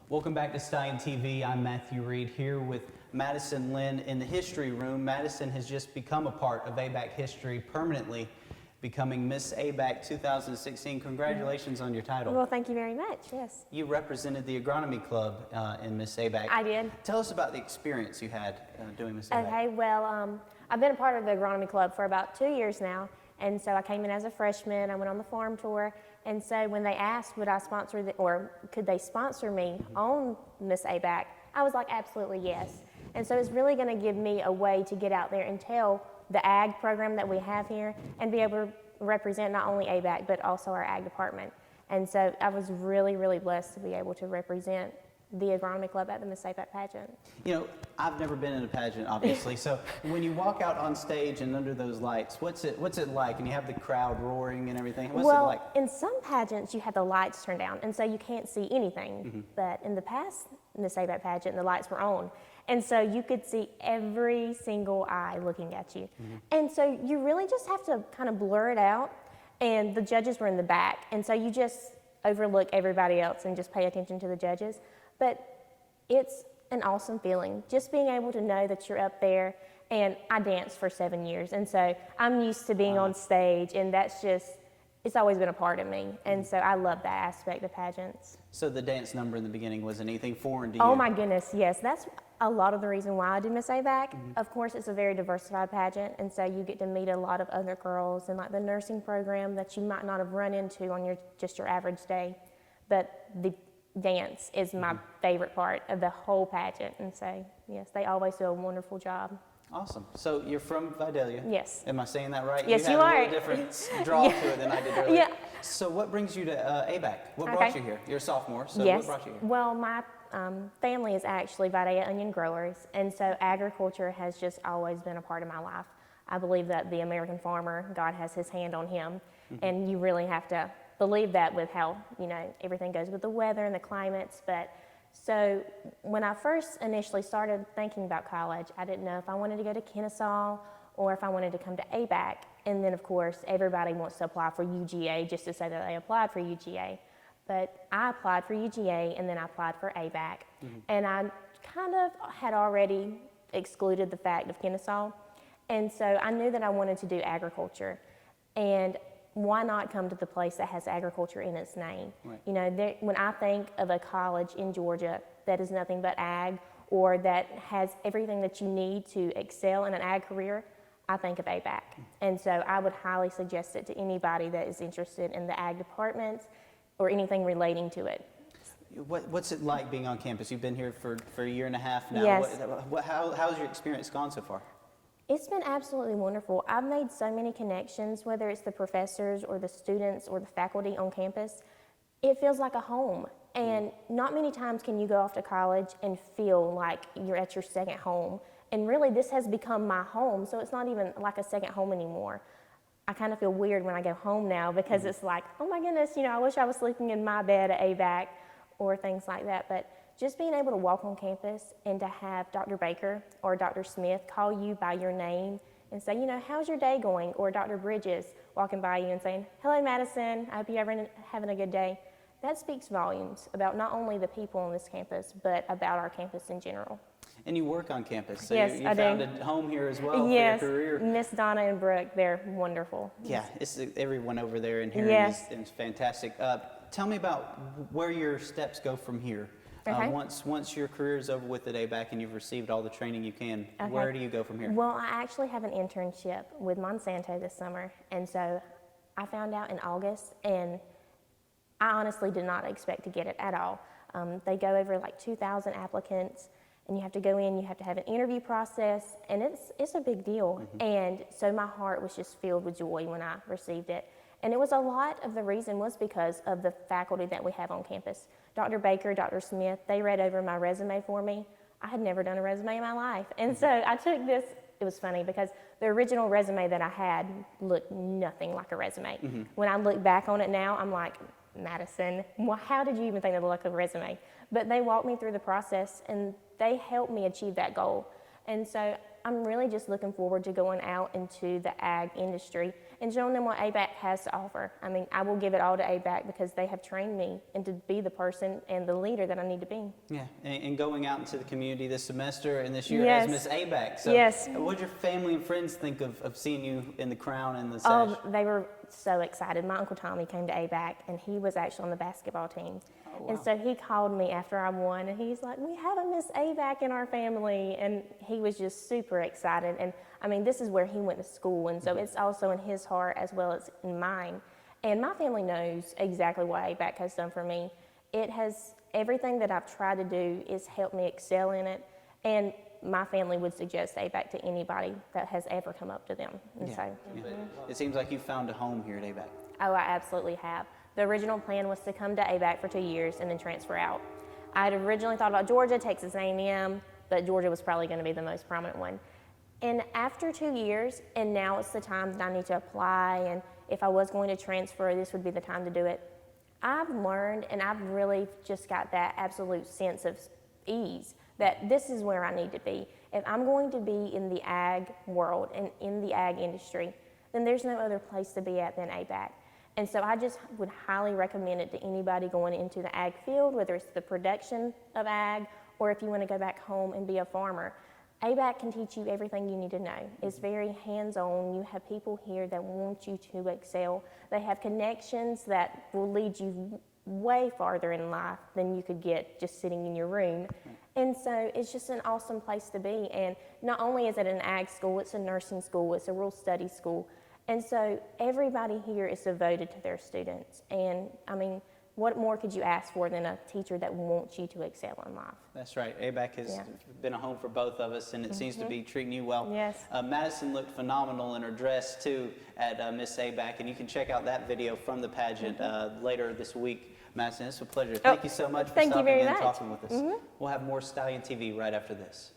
Welcome back to Stein TV. I'm Matthew Reed here with Madison Lynn in the history room. Madison has just become a part of ABAC history permanently, becoming Miss ABAC 2016. Congratulations on your title. Well, thank you very much, yes. You represented the agronomy club in Miss ABAC. I did. Tell us about the experience you had doing Miss ABAC. Okay, well, I've been a part of the agronomy club for about 2 years now, and so I came in as a freshman. I went on the farm tour, and so when they asked would I sponsor or could they sponsor me on Miss ABAC, I was like, absolutely yes. And so it's really going to give me a way to get out there and tell the ag program that we have here and be able to represent not only ABAC but also our ag department. And so I was really, really blessed to be able to represent the agronomy club at the Miss ABAC pageant. You know, I've never been in a pageant, obviously. So when you walk out on stage and under those lights, what's it like? And you have the crowd roaring and everything. What's it like? In some pageants, you have the lights turned down, and so you can't see anything. But in the past Miss ABAC pageant, the lights were on. And so you could see every single eye looking at you. And so you really just have to kind of blur it out. And the judges were in the back. And so you just overlook everybody else and just pay attention to the judges. But it's an awesome feeling, just being able to know that you're up there. And I danced for 7 years. And so I'm used to being on stage, and that's just, it's always been a part of me. And so I love that aspect of pageants. So the dance number in the beginning wasn't anything foreign to you? Oh my goodness, yes. That's a lot of the reason why I did Miss ABAC. Of course, it's a very diversified pageant, and so you get to meet a lot of other girls in like the nursing program that you might not have run into on your average day. But the dance is my favorite part of the whole pageant, and so yes, they always do a wonderful job. Awesome. So you're from Vidalia? Yes. Am I saying that right? Yes, you are. had a little different draw to it than I did earlier. Yeah. So what brings you to ABAC? What brought you here? You're a sophomore, so Yes. what brought you here? Well, my family is actually Vidalia onion growers, and so agriculture has just always been a part of my life. I believe that the American farmer, God has his hand on him, and you really have to believe that with how, you know, everything goes with the weather and the climates. But so when I first initially started thinking about college, I didn't know if I wanted to go to Kennesaw or if I wanted to come to ABAC. And then of course, everybody wants to apply for UGA just to say that they applied for UGA. But I applied for UGA and then I applied for ABAC. And I kind of had already excluded the fact of Kennesaw. And so I knew that I wanted to do agriculture. And why not come to the place that has agriculture in its name? Right. You know, when I think of a college in Georgia that is nothing but ag, or that has everything that you need to excel in an ag career, I think of ABAC. And so I would highly suggest it to anybody that is interested in the ag department or anything relating to it. What's it like being on campus? You've been here for a year and a half now. Yes. How's your experience gone so far? It's been absolutely wonderful. I've made so many connections, whether it's the professors or the students or the faculty on campus. It feels like a home. And not many times can you go off to college and feel like you're at your second home. And really, this has become my home, so it's not even like a second home anymore. I kind of feel weird when I go home now because it's like, oh my goodness, you know, I wish I was sleeping in my bed at ABAC or things like that. But just being able to walk on campus and to have Dr. Baker or Dr. Smith call you by your name and say, you know, how's your day going? Or Dr. Bridges walking by you and saying, hello, Madison, I hope you're having a good day. That speaks volumes about not only the people on this campus, but about our campus in general. And you work on campus, so yes, you found a home here as well yes, for your career. Miss Donna and Brooke, they're wonderful. Yeah, everyone over there in here is fantastic. Tell me about where your steps go from here. Okay. Once your career is over with at ABAC and you've received all the training you can, where do you go from here? Well, I actually have an internship with Monsanto this summer, and so I found out in August, and I honestly did not expect to get it at all. They go over like 2,000 applicants, and you have to go in, you have to have an interview process, and it's a big deal. And so my heart was just filled with joy when I received it. And it was a lot of the reason was because of the faculty that we have on campus. Dr. Baker, Dr. Smith, they read over my resume for me. I had never done a resume in my life. And so I took this, it was funny because the original resume that I had looked nothing like a resume. When I look back on it now, I'm like, Madison, how did you even think that looked like a resume? But they walked me through the process and they helped me achieve that goal. And so I'm really just looking forward to going out into the ag industry and showing them what ABAC has to offer. I mean, I will give it all to ABAC because they have trained me and to be the person and the leader that I need to be. Yeah, and going out into the community this semester and this year Yes. as Miss ABAC. So Yes. what did your family and friends think of seeing you in the crown and the sash? Oh, they were so excited. My Uncle Tommy came to ABAC, and he was actually on the basketball team. Oh, wow. And so he called me after I won, and he's like, we have a Miss ABAC in our family. And he was just super excited. And I mean, this is where he went to school, and so it's also in his heart as well as in mine. And my family knows exactly what ABAC has done for me. It has, everything that I've tried to do is helped me excel in it. And my family would suggest ABAC to anybody that has ever come up to them. And Yeah, so, yeah. It seems like you found a home here at ABAC. oh, I absolutely have. The original plan was to come to ABAC for 2 years and then transfer out. I had originally thought about Georgia, Texas A&M, but Georgia was probably going to be the most prominent one. And after 2 years, and now it's the time that I need to apply, and if I was going to transfer, this would be the time to do it. I've learned, and I've really just got that absolute sense of ease that this is where I need to be. If I'm going to be in the ag world and in the ag industry, then there's no other place to be at than ABAC. And so I just would highly recommend it to anybody going into the ag field, whether it's the production of ag or if you want to go back home and be a farmer. ABAC can teach you everything you need to know. It's very hands-on. You have people here that want you to excel. They have connections that will lead you way farther in life than you could get just sitting in your room. And so it's just an awesome place to be. And not only is it an ag school, it's a nursing school, it's a rural studies school. And so everybody here is devoted to their students. And I mean, what more could you ask for than a teacher that wants you to excel in life? That's right. ABAC has Yeah. been a home for both of us, and it seems to be treating you well. Yes. Madison looked phenomenal in her dress, too, at Miss ABAC, and you can check out that video from the pageant later this week. Madison, it's a pleasure. Thank you so much for thank you stopping very in and much. talking with us. We'll have more Stallion TV right after this.